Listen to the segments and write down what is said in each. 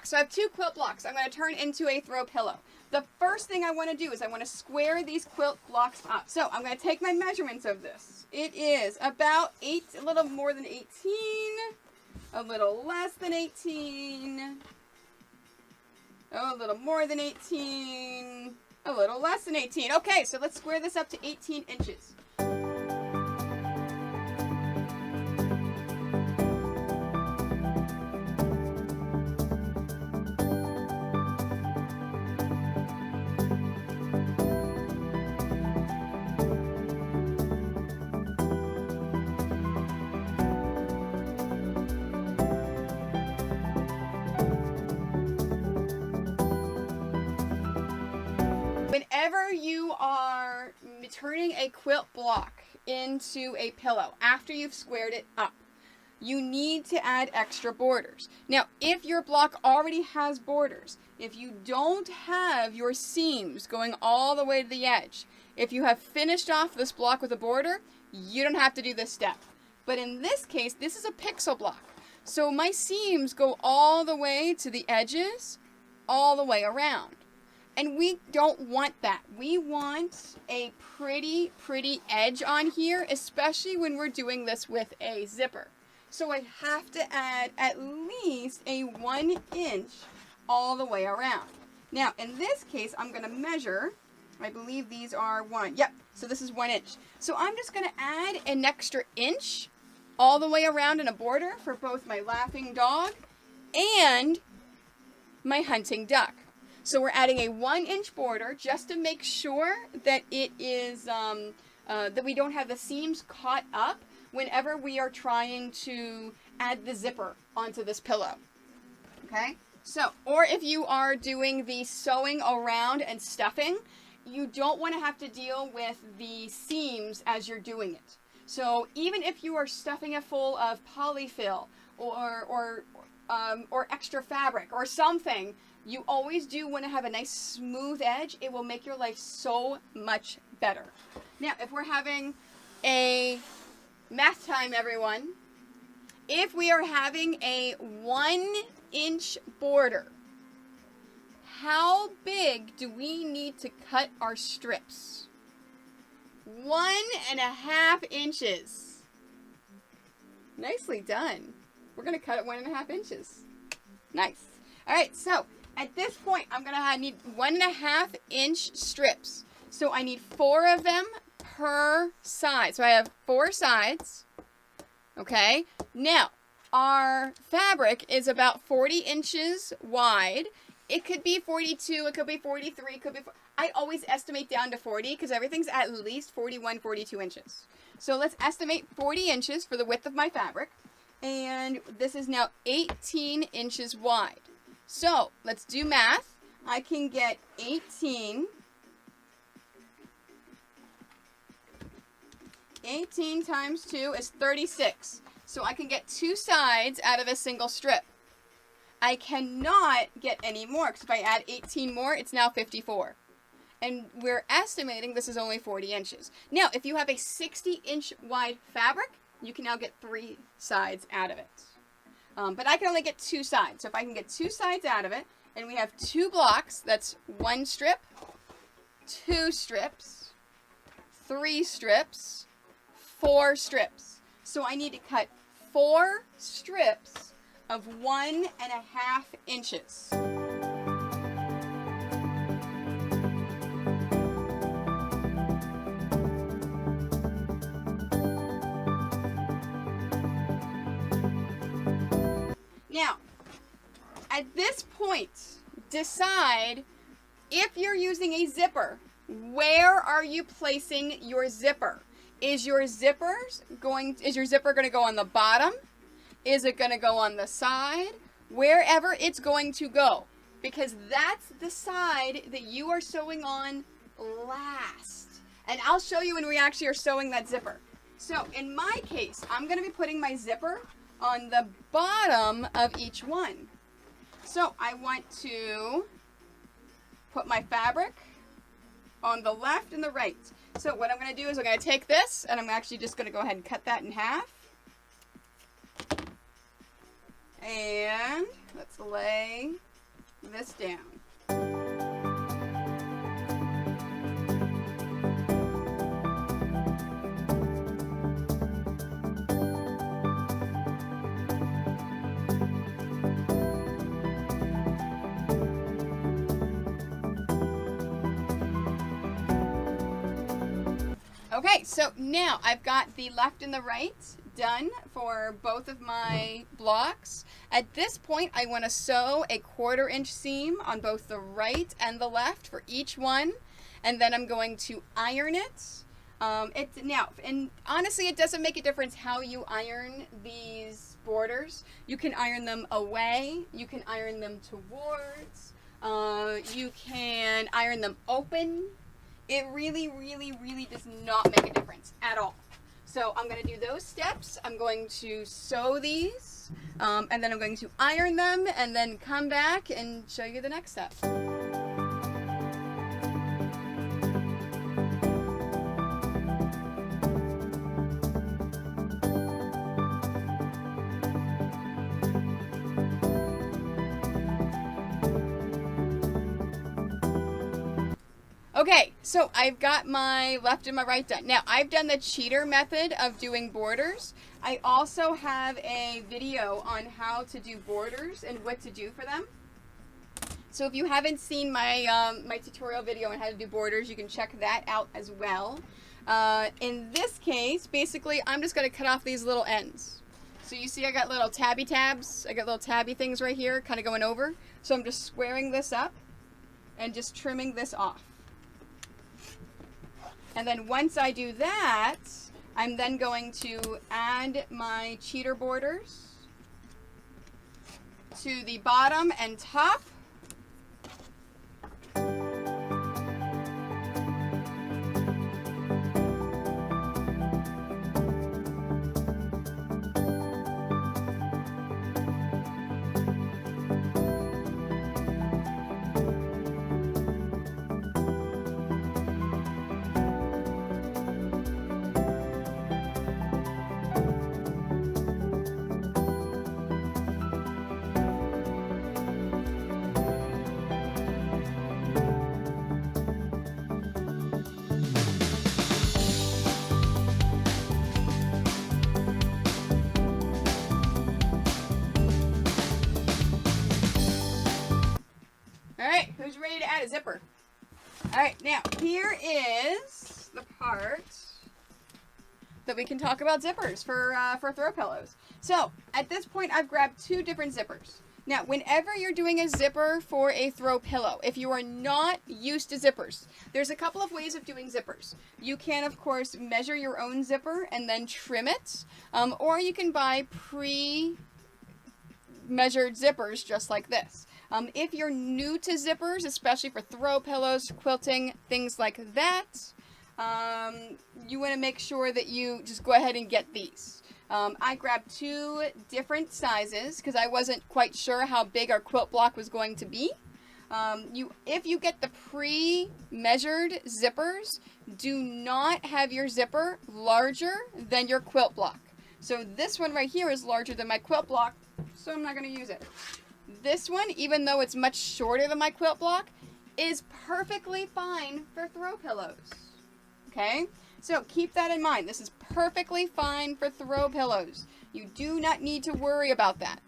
blocks. So I have 2 quilt blocks I'm going to turn into a throw pillow. The first thing I want to do is I want to square these quilt blocks up. So I'm going to take my measurements of this. It is about a little more than 18, a little less than 18, a little more than 18, a little less than 18. Okay, so let's square this up to 18 inches. Whenever you are turning a quilt block into a pillow, after you've squared it up, you need to add extra borders. Now, if your block already has borders, if you don't have your seams going all the way to the edge, if you have finished off this block with a border, you don't have to do this step. But in this case, this is a pixel block. So my seams go all the way to the edges, all the way around. And we don't want that. We want a pretty edge on here, especially when we're doing this with a zipper. So I have to add at least a 1 inch all the way around. Now, in this case, I'm going to measure, I believe these are 1. Yep, so this is 1 inch. So I'm just going to add an extra inch all the way around in a border for both my laughing dog and my hunting duck. So we're adding a 1 inch border just to make sure that it is, that we don't have the seams caught up whenever we are trying to add the zipper onto this pillow. Okay? So, or if you are doing the sewing around and stuffing, you don't want to have to deal with the seams as you're doing it. So even if you are stuffing it full of polyfill or extra fabric or something, you always do want to have a nice smooth edge. It will make your life so much better. Now, if we're having a math time, everyone, if we are having a 1 inch border, how big do we need to cut our strips? 1.5 inches. Nicely done. We're going to cut it 1.5 inches. Nice. All right, so at this point, I'm going to need 1.5 inch strips. So I need 4 of them per side. So I have 4 sides. Okay. Now, our fabric is about 40 inches wide. It could be 42, it could be 43, it could be... I always estimate down to 40 because everything's at least 41, 42 inches. So let's estimate 40 inches for the width of my fabric. And this is now 18 inches wide. So let's do math. I can get 18 times 2 is 36. So I can get 2 sides out of a single strip. I cannot get any more because if I add 18 more, it's now 54. And we're estimating this is only 40 inches. Now, if you have a 60-inch wide fabric, you can now get 3 sides out of it. But I can only get 2 sides. So if I can get 2 sides out of it, and we have 2 blocks, that's 1 strip, 2 strips, 3 strips, 4 strips. So I need to cut 4 strips of 1.5 inches. Now, at this point, decide if you're using a zipper, where are you placing your zipper? Is your zipper going to go on the bottom? Is it going to go on the side? Wherever it's going to go, because that's the side that you are sewing on last. And I'll show you when we actually are sewing that zipper. So in my case, I'm going to be putting my zipper on the bottom of each one. So I want to put my fabric on the left and the right. So what I'm going to do is I'm going to take this and I'm actually just going to go ahead and cut that in half. And let's lay this down. Okay, so now I've got the left and the right done for both of my blocks. At this point, I want to sew a 1/4 inch seam on both the right and the left for each one, and then I'm going to iron it. And honestly, it doesn't make a difference how you iron these borders. You can iron them away, you can iron them towards, you can iron them open. It really, really, really does not make a difference at all. So I'm going to do those steps. I'm going to sew these, and then I'm going to iron them, and then come back and show you the next step. Okay, so I've got my left and my right done. Now, I've done the cheater method of doing borders. I also have a video on how to do borders and what to do for them. So if you haven't seen my, my tutorial video on how to do borders, you can check that out as well. In this case, basically, I'm just going to cut off these little ends. So you see I got little tabby tabs. I got little tabby things right here kind of going over. So I'm just squaring this up and just trimming this off. And then once I do that, I'm then going to add my cheater borders to the bottom and top. Alright, who's ready to add a zipper? Alright, now here is the part that we can talk about zippers for throw pillows. So, at this point I've grabbed 2 different zippers. Now, whenever you're doing a zipper for a throw pillow, if you are not used to zippers, there's a couple of ways of doing zippers. You can, of course, measure your own zipper and then trim it, or you can buy pre-measured zippers just like this. If you're new to zippers, especially for throw pillows, quilting, things like that, you want to make sure that you just go ahead and get these. I grabbed 2 different sizes because I wasn't quite sure how big our quilt block was going to be. If you get the pre-measured zippers, do not have your zipper larger than your quilt block. So this one right here is larger than my quilt block, so I'm not going to use it. This one, even though it's much shorter than my quilt block, is perfectly fine for throw pillows. Okay? So keep that in mind. This is perfectly fine for throw pillows. You do not need to worry about that.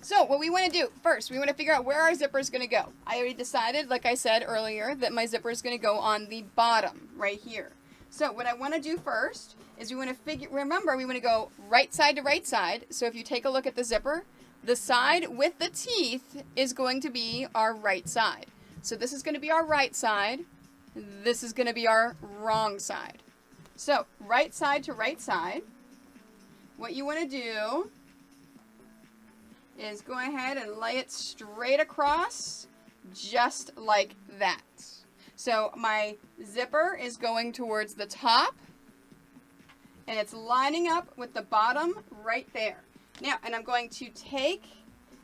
So what we want to do first, we want to figure out where our zipper is going to go. I already decided, like I said earlier, that my zipper is going to go on the bottom right here. So what I want to do first is we want to remember we want to go right side to right side. So if you take a look at the zipper, the side with the teeth is going to be our right side. So this is going to be our right side. This is going to be our wrong side. So right side to right side, what you want to do is go ahead and lay it straight across just like that. So my zipper is going towards the top and it's lining up with the bottom right there. Now, and I'm going to take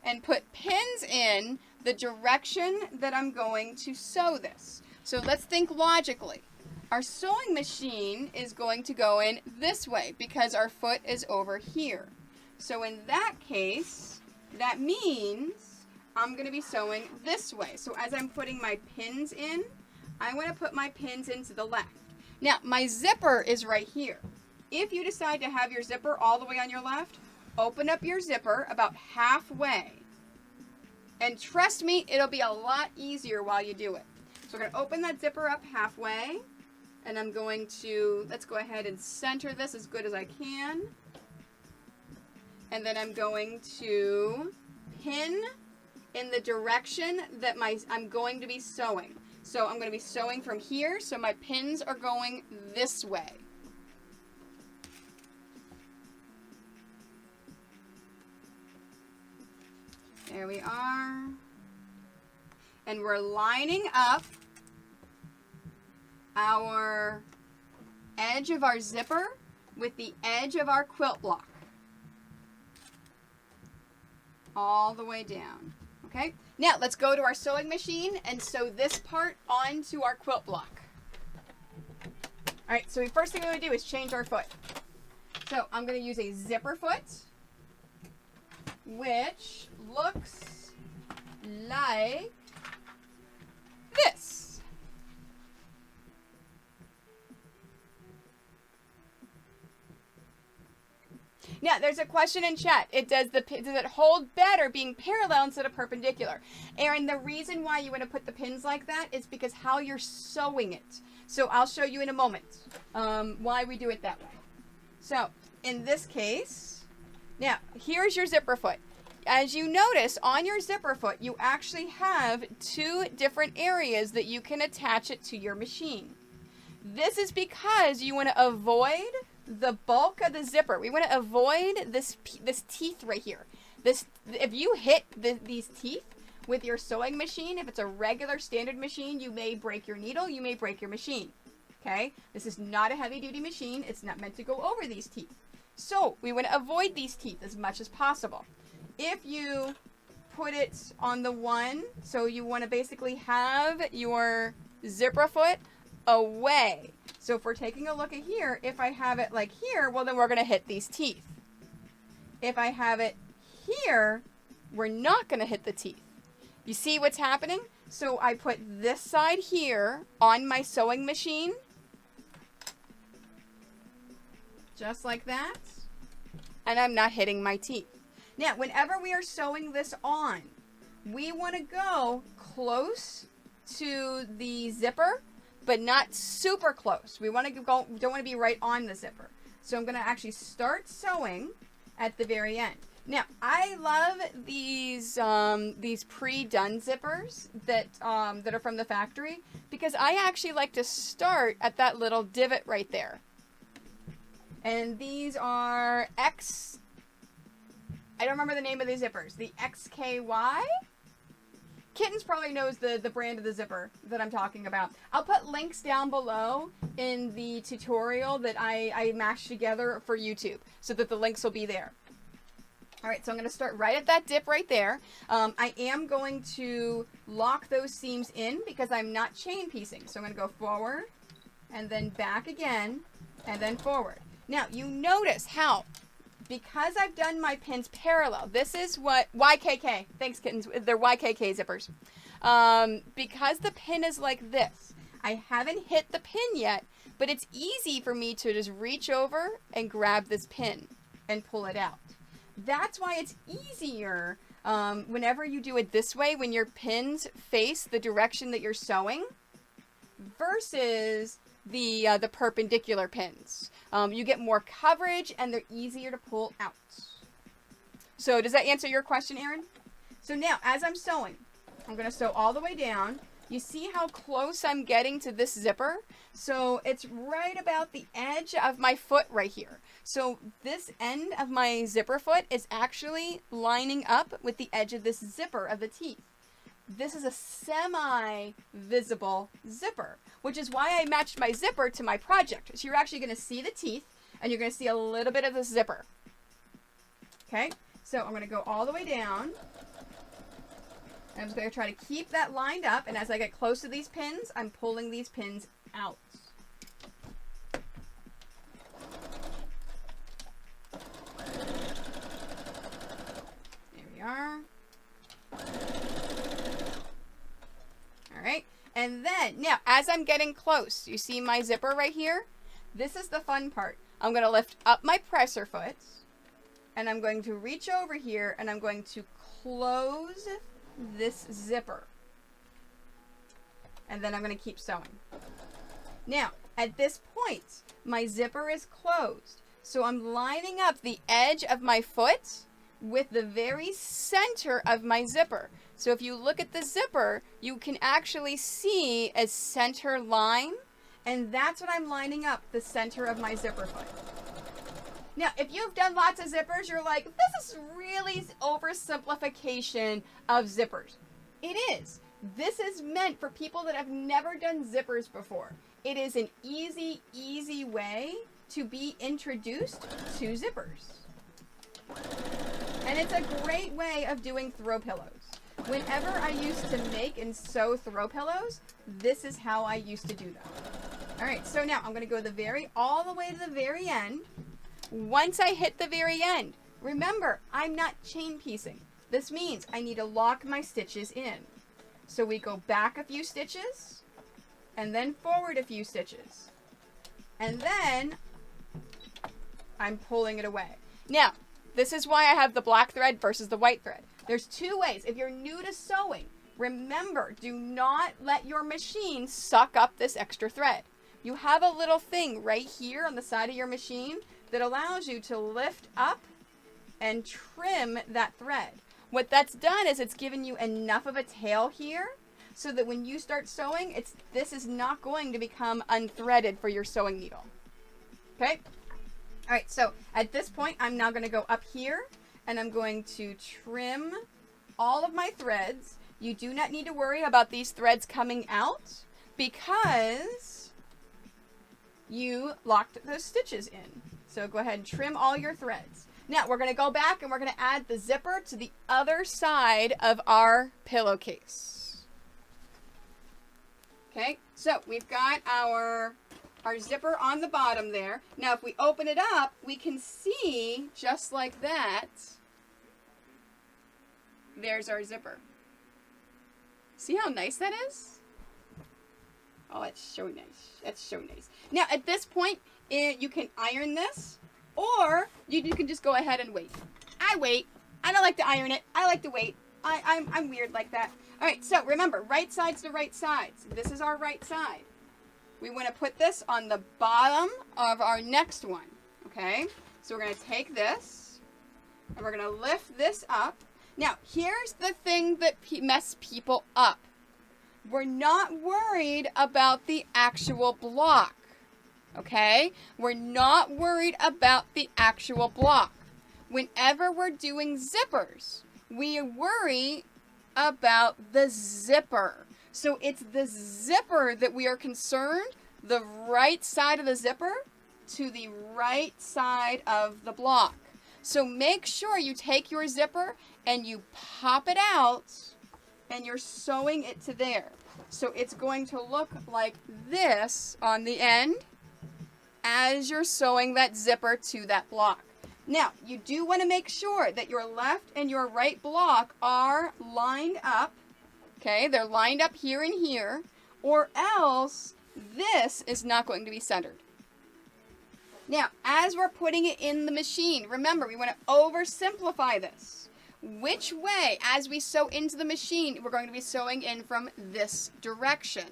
and put pins in the direction that I'm going to sew this. So let's think logically. Our sewing machine is going to go in this way because our foot is over here. So in that case, that means I'm going to be sewing this way. So as I'm putting my pins in, I want to put my pins into the left. Now, my zipper is right here. If you decide to have your zipper all the way on your left, open up your zipper about halfway. And trust me, it'll be a lot easier while you do it. So we're going to open that zipper up halfway. And I'm going to, let's go ahead and center this as good as I can. And then I'm going to pin in the direction that I'm going to be sewing. So I'm going to be sewing from here, so my pins are going this way. There we are. And we're lining up our edge of our zipper with the edge of our quilt block. All the way down. Okay? Now let's go to our sewing machine and sew this part onto our quilt block. Alright, so the first thing we're going to do is change our foot. So I'm going to use a zipper foot, which looks like this. Now, there's a question in chat. Does it hold better being parallel instead of perpendicular? Erin, the reason why you want to put the pins like that is because how you're sewing it. So I'll show you in a moment why we do it that way. So in this case, now here's your zipper foot. As you notice, on your zipper foot, you actually have two different areas that you can attach it to your machine. This is because you want to avoid the bulk of the zipper. We want to avoid this teeth right here. If you hit these teeth with your sewing machine, if it's a regular standard machine, you may break your needle, you may break your machine. Okay? This is not a heavy-duty machine. It's not meant to go over these teeth. So we want to avoid these teeth as much as possible. If you put it on the one, so you want to basically have your zipper foot away. So if we're taking a look at here, if I have it like here, well then we're going to hit these teeth. If I have it here, we're not going to hit the teeth. You see what's happening? So I put this side here on my sewing machine, just like that, and I'm not hitting my teeth. Now, whenever we are sewing this on, we want to go close to the zipper, but not super close. We want to go, don't want to be right on the zipper. So I'm going to actually start sewing at the very end. Now, I love these pre-done zippers that are from the factory because I actually like to start at that little divot right there. And these are I don't remember the name of these zippers. The XKY? Kittens probably knows the brand of the zipper that I'm talking about. I'll put links down below in the tutorial that I mashed together for YouTube so that the links will be there. All right, so I'm going to start right at that dip right there. I am going to lock those seams in because I'm not chain piecing. So I'm going to go forward and then back again and then forward. Now, you notice how, because I've done my pins parallel, this is what, YKK, thanks kittens, they're YKK zippers. Because the pin is like this, I haven't hit the pin yet, but it's easy for me to just reach over and grab this pin and pull it out. That's why it's easier whenever you do it this way, when your pins face the direction that you're sewing, versus the perpendicular pins. You get more coverage and they're easier to pull out. So does that answer your question, Erin? So now, as I'm sewing, I'm going to sew all the way down. You see how close I'm getting to this zipper? So it's right about the edge of my foot right here. So this end of my zipper foot is actually lining up with the edge of this zipper of the teeth. This is a semi-visible zipper, which is why I matched my zipper to my project. So you're actually going to see the teeth, and you're going to see a little bit of the zipper. Okay, so I'm going to go all the way down. I'm just going to try to keep that lined up, and as I get close to these pins, I'm pulling these pins out. There we are. Now, as I'm getting close, you see my zipper right here? This is the fun part. I'm going to lift up my presser foot, and I'm going to reach over here, and I'm going to close this zipper. And then I'm going to keep sewing. Now, at this point, my zipper is closed. So I'm lining up the edge of my foot with the very center of my zipper. So if you look at the zipper, you can actually see a center line, and that's what I'm lining up, the center of my zipper foot. Now, if you've done lots of zippers, you're like, this is really oversimplification of zippers. It is. This is meant for people that have never done zippers before. It is an easy way to be introduced to zippers. And it's a great way of doing throw pillows. Whenever I used to make and sew throw pillows, this is how I used to do them. All right, so now I'm going to go all the way to the very end. Once I hit the very end, remember, I'm not chain piecing. This means I need to lock my stitches in. So we go back a few stitches, and then forward a few stitches. And then I'm pulling it away. Now, this is why I have the black thread versus the white thread. There's two ways. If you're new to sewing, remember, do not let your machine suck up this extra thread. You have a little thing right here on the side of your machine that allows you to lift up and trim that thread. What that's done is it's given you enough of a tail here so that when you start sewing, this is not going to become unthreaded for your sewing needle. Okay? All right, so at this point, I'm now going to go up here and I'm going to trim all of my threads. You do not need to worry about these threads coming out because you locked those stitches in. So go ahead and trim all your threads. Now we're going to go back and we're going to add the zipper to the other side of our pillowcase. Okay, so we've got our zipper on the bottom there. Now if we open it up, we can see just like that, there's our zipper. See how nice that is? Oh, it's so nice. That's so nice. Now at this point, you can iron this, or you can just go ahead and wait. I wait. I don't like to iron it. I like to wait. I'm weird like that. All right, so remember, right side's the right side. So this is our right side. We want to put this on the bottom of our next one, okay? So we're going to take this, and we're going to lift this up. Now, here's the thing that mess people up. We're not worried about the actual block. Okay? We're not worried about the actual block. Whenever we're doing zippers, we worry about the zipper. So it's the zipper that we are concerned, the right side of the zipper to the right side of the block. So make sure you take your zipper and you pop it out and you're sewing it to there. So it's going to look like this on the end as you're sewing that zipper to that block. Now, you do want to make sure that your left and your right block are lined up. Okay, they're lined up here and here, or else this is not going to be centered. Now, as we're putting it in the machine, remember, we want to oversimplify this. Which way, as we sew into the machine, we're going to be sewing in from this direction,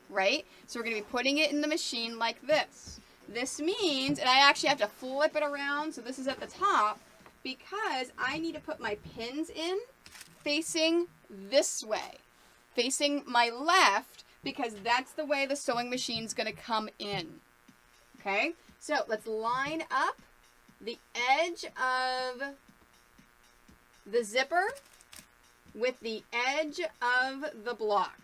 right? So we're going to be putting it in the machine like this. This means, and I actually have to flip it around, so this is at the top, because I need to put my pins in facing this way, facing my left, because that's the way the sewing machine's going to come in. Okay, so let's line up the edge of the zipper with the edge of the block.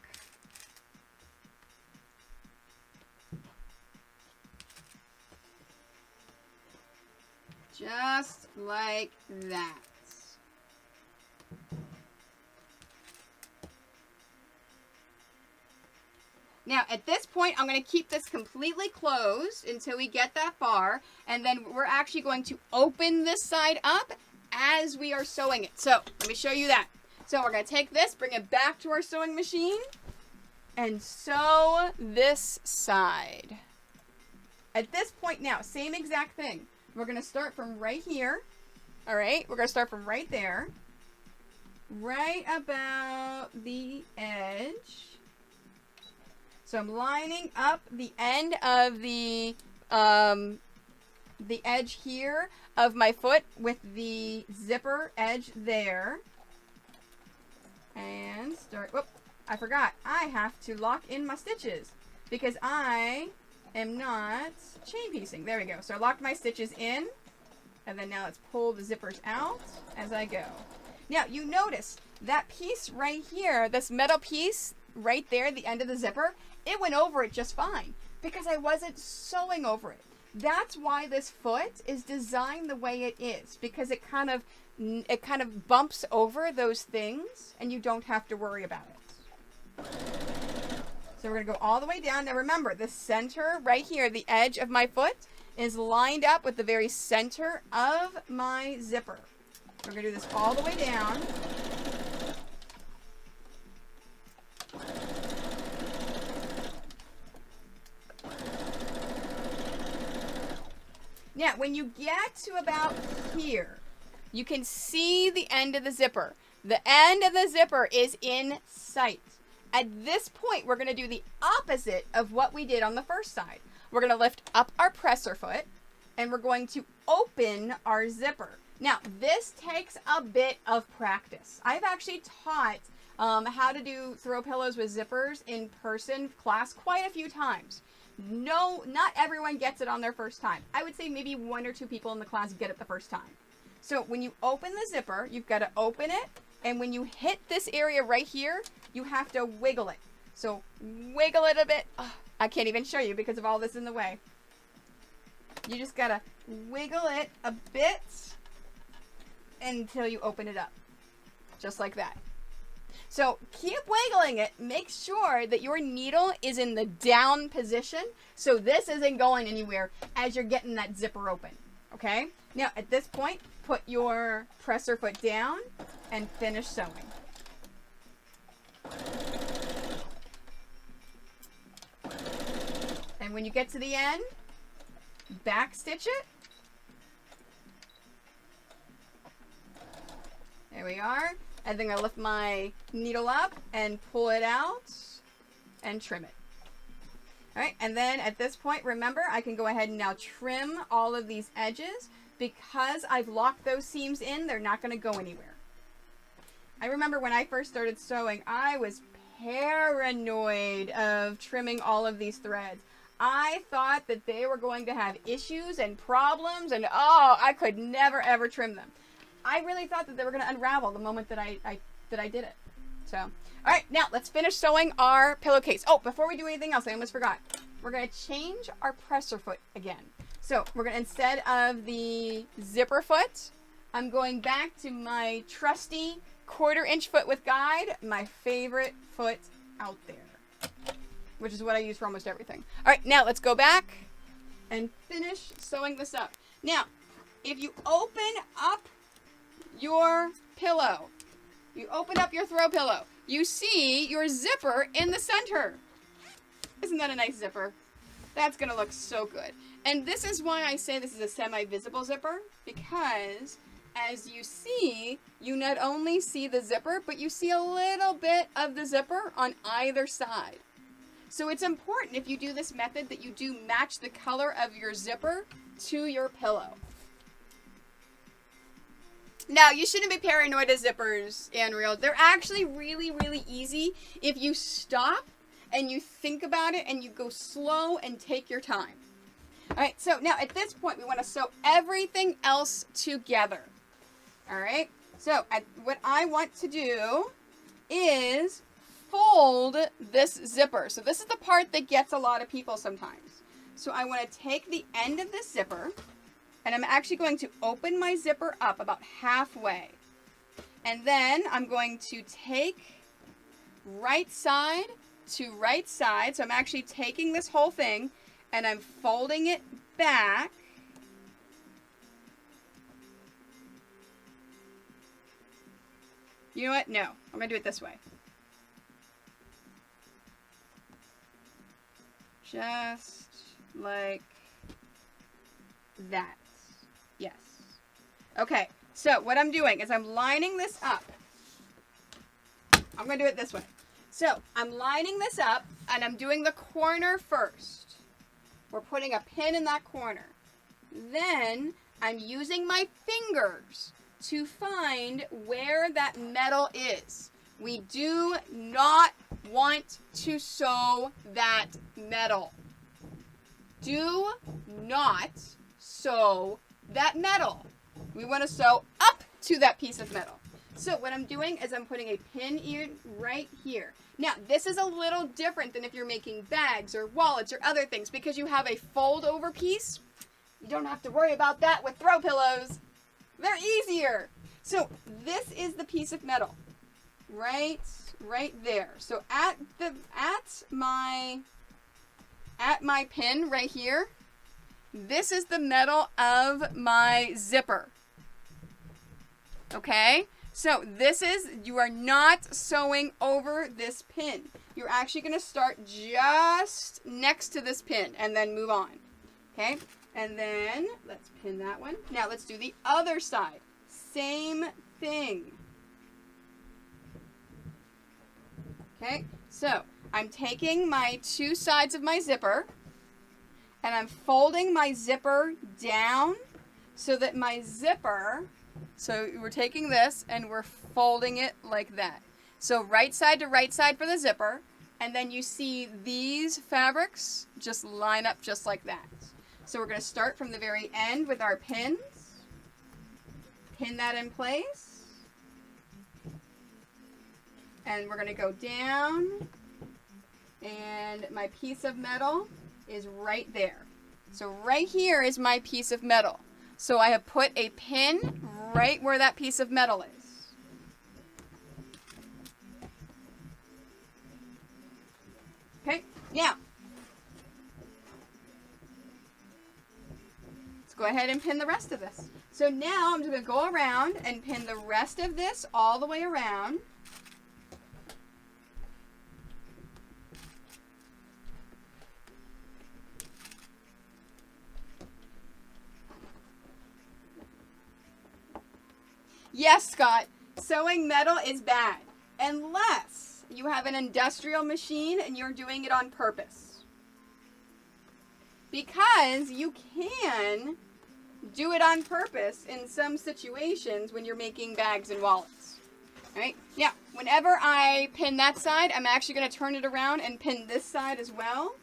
Just like that. Now, at this point, I'm going to keep this completely closed until we get that far, and then we're actually going to open this side up as we are sewing it. So, let me show you that. So, we're going to take this, bring it back to our sewing machine, and sew this side. At this point now, same exact thing. We're going to start from right here. All right, we're going to start from right there. Right about the edge. So I'm lining up the end of the edge here of my foot with the zipper edge there. And start, whoop, I forgot. I have to lock in my stitches because I am not chain piecing. There we go. So I locked my stitches in, and then now let's pull the zippers out as I go. Now you notice that piece right here, this metal piece right there, the end of the zipper, it went over it just fine because I wasn't sewing over it. That's why this foot is designed the way it is, because it kind of bumps over those things and you don't have to worry about it. So we're going to go all the way down. Now remember, the center right here, the edge of my foot is lined up with the very center of my zipper. We're going to do this all the way down. Now, when you get to about here, you can see the end of the zipper. The end of the zipper is in sight. At this point, we're going to do the opposite of what we did on the first side. We're going to lift up our presser foot, and we're going to open our zipper. Now, this takes a bit of practice. I've actually taught how to do throw pillows with zippers in person class quite a few times. No, not everyone gets it on their first time. I would say maybe 1 or 2 people in the class get it the first time. So when you open the zipper, you've got to open it, and when you hit this area right here, you have to wiggle it. So wiggle it a bit. Oh, I can't even show you because of all this in the way. You just got to wiggle it a bit until you open it up. Just like that. So keep wiggling it. Make sure that your needle is in the down position so this isn't going anywhere as you're getting that zipper open. Okay? Now at this point, put your presser foot down and finish sewing. And when you get to the end, back stitch it. There we are. And then I lift my needle up and pull it out and trim it. All right, and then at this point, remember, I can go ahead and now trim all of these edges. Because I've locked those seams in, they're not going to go anywhere. I remember when I first started sewing, I was paranoid of trimming all of these threads. I thought that they were going to have issues and problems, and oh, I could never ever trim them. I really thought that they were going to unravel the moment that I did it. So, all right, now let's finish sewing our pillowcase. Oh, before we do anything else, I almost forgot. We're going to change our presser foot again. So we're going to, instead of the zipper foot, I'm going back to my trusty 1/4 inch foot with guide, my favorite foot out there, which is what I use for almost everything. All right, now let's go back and finish sewing this up. Now, if you open up your pillow, you open up your throw pillow, you see your zipper in the center. Isn't that a nice zipper? That's going to look so good. And this is why I say this is a semi-visible zipper, because as you see, you not only see the zipper, but you see a little bit of the zipper on either side. So it's important, if you do this method, that you do match the color of your zipper to your pillow. Now, you shouldn't be paranoid of zippers, Unreal. They're actually really, really easy if you stop and you think about it and you go slow and take your time. All right, so now at this point, we want to sew everything else together. All right, so what I want to do is fold this zipper. So this is the part that gets a lot of people sometimes. So I want to take the end of this zipper, and I'm actually going to open my zipper up about halfway. And then I'm going to take right side to right side. So I'm actually taking this whole thing and I'm folding it back. You know what? No, I'm going to do it this way. Just like that. Yes. Okay, so what I'm doing is I'm lining this up. I'm going to do it this way. So I'm lining this up, and I'm doing the corner first. We're putting a pin in that corner. Then I'm using my fingers to find where that metal is. We do not want to sew that metal. Do not sew that metal. We want to sew up to that piece of metal. So what I'm doing is I'm putting a pin in right here. Now, this is a little different than if you're making bags or wallets or other things, because you have a fold-over piece. You don't have to worry about that with throw pillows. They're easier. So this is the piece of metal. Right there. So at my pin right here, this is the metal of my zipper. Okay? So this is, you are not sewing over this pin. You're actually going to start just next to this pin and then move on. Okay? And then let's pin that one. Now let's do the other side. Same thing. Okay, so I'm taking my two sides of my zipper and I'm folding my zipper down so that my zipper, so we're taking this and we're folding it like that. So right side to right side for the zipper, and then you see these fabrics just line up just like that. So we're going to start from the very end with our pins, pin that in place. And we're going to go down, and my piece of metal is right there. So right here is my piece of metal. So I have put a pin right where that piece of metal is. Okay, now, let's go ahead and pin the rest of this. So now I'm just going to go around and pin the rest of this all the way around. Yes, Scott, sewing metal is bad unless you have an industrial machine and you're doing it on purpose. Because you can do it on purpose in some situations when you're making bags and wallets. All right? Now, whenever I pin that side, I'm actually going to turn it around and pin this side as well.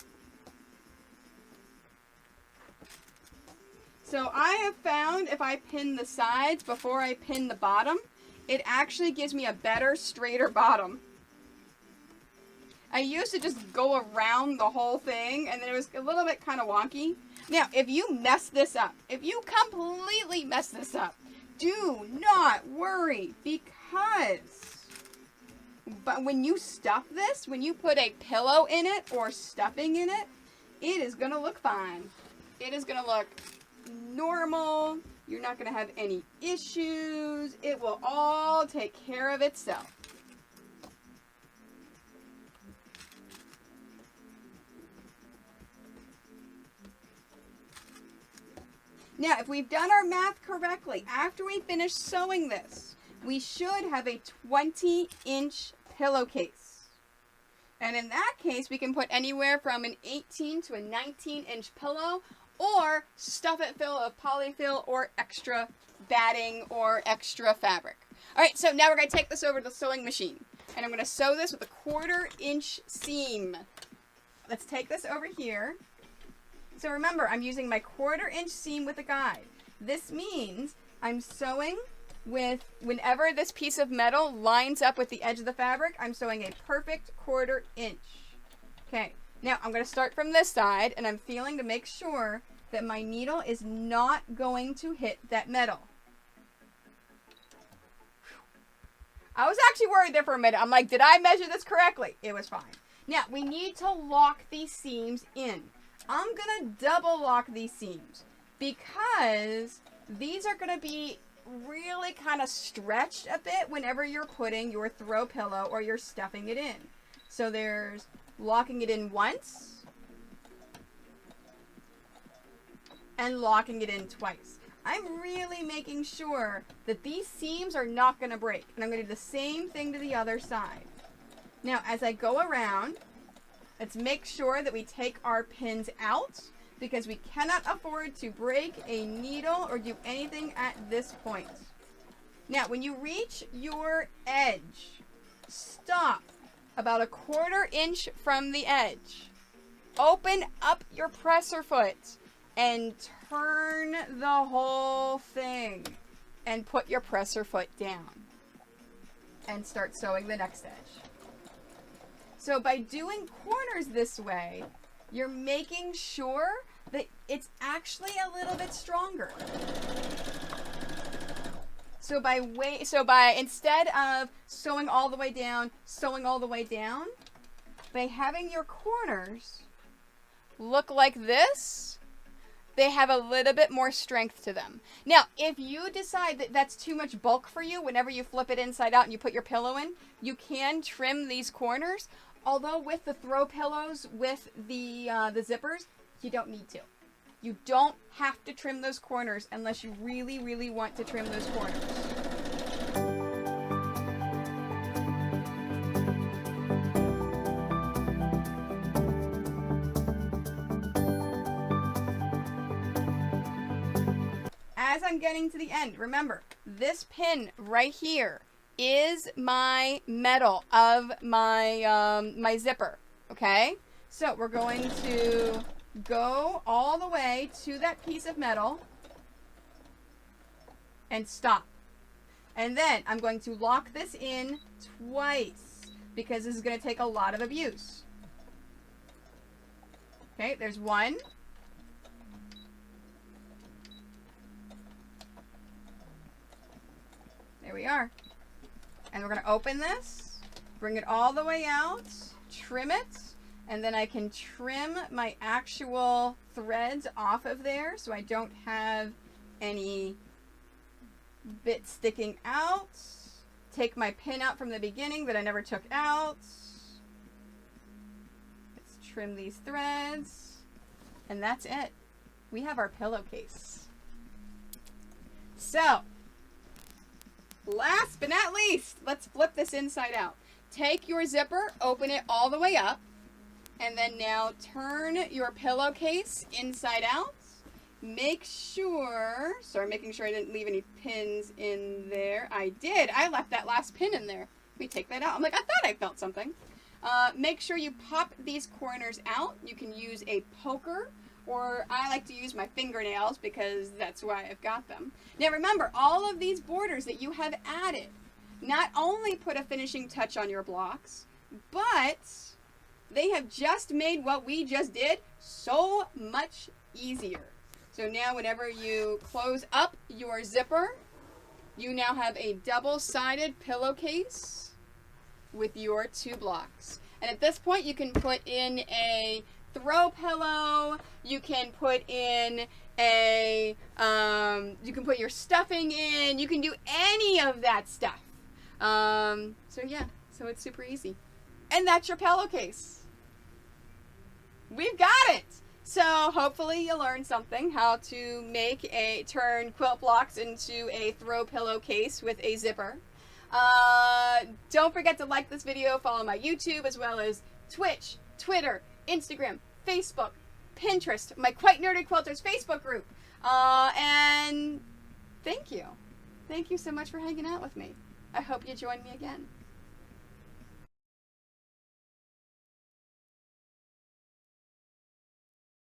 So I have found if I pin the sides before I pin the bottom, it actually gives me a better, straighter bottom. I used to just go around the whole thing, and then it was a little bit kind of wonky. Now, if you mess this up, if you completely mess this up, do not worry, but when you stuff this, when you put a pillow in it or stuffing in it, it is going to look fine. It is going to look normal. You're not going to have any issues. It will all take care of itself. Now, if we've done our math correctly, after we finish sewing this, we should have a 20-inch pillowcase. And in that case, we can put anywhere from an 18 to a 19-inch pillow, or stuff it full of polyfill or extra batting or extra fabric. All right, so now we're going to take this over to the sewing machine. And I'm going to sew this with a 1/4-inch seam. Let's take this over here. So remember, I'm using my 1/4-inch seam with a guide. This means I'm sewing with, whenever this piece of metal lines up with the edge of the fabric, I'm sewing a perfect 1/4 inch. Okay, now I'm going to start from this side, and I'm feeling to make sure that my needle is not going to hit that metal. I was actually worried there for a minute. I'm like, did I measure this correctly? It was fine. Now, we need to lock these seams in. I'm going to double lock these seams because these are going to be really kind of stretched a bit whenever you're putting your throw pillow or you're stuffing it in. So there's locking it in once, and locking it in twice. I'm really making sure that these seams are not going to break. And I'm going to do the same thing to the other side. Now, as I go around, let's make sure that we take our pins out because we cannot afford to break a needle or do anything at this point. Now, when you reach your edge, stop about a 1/4 inch from the edge. Open up your presser foot and turn the whole thing and put your presser foot down and start sewing the next edge. So by doing corners this way, you're making sure that it's actually a little bit stronger. So by instead of sewing all the way down, by having your corners look like this, they have a little bit more strength to them. Now, if you decide that that's too much bulk for you, whenever you flip it inside out and you put your pillow in, you can trim these corners. Although with the throw pillows, with the zippers, you don't need to. You don't have to trim those corners unless you really, really want to trim those corners. As I'm getting to the end, remember, this pin right here is my metal of my my zipper, okay? So we're going to go all the way to that piece of metal and stop. And then I'm going to lock this in twice because this is going to take a lot of abuse. Okay, there's one. There we are. And we're going to open this, bring it all the way out, trim it, and then I can trim my actual threads off of there so I don't have any bits sticking out. Take my pin out from the beginning that I never took out. Let's trim these threads, and that's it. We have our pillowcase. So, last but not least, let's flip this inside out. Take your zipper, open it all the way up, and then now turn your pillowcase inside out. Make sure, sorry, making sure I didn't leave any pins in there. I did. I left that last pin in there. Let me take that out. I'm like, I thought I felt something. Make sure you pop these corners out. You can use a poker, or I like to use my fingernails because that's why I've got them. Now remember, all of these borders that you have added not only put a finishing touch on your blocks, but they have just made what we just did so much easier. So now whenever you close up your zipper, you now have a double-sided pillowcase with your 2 blocks. And at this point, you can put in a throw pillow, you can put in a, you can put your stuffing in, you can do any of that stuff. So yeah, so it's super easy. And that's your pillowcase. We've got it! So hopefully you learned something, how to turn quilt blocks into a throw pillowcase with a zipper. Don't forget to like this video, follow my YouTube, as well as Twitch, Twitter, Instagram, Facebook, Pinterest, my Quite Nerdy Quilters Facebook group. And thank you. Thank you so much for hanging out with me. I hope you join me again.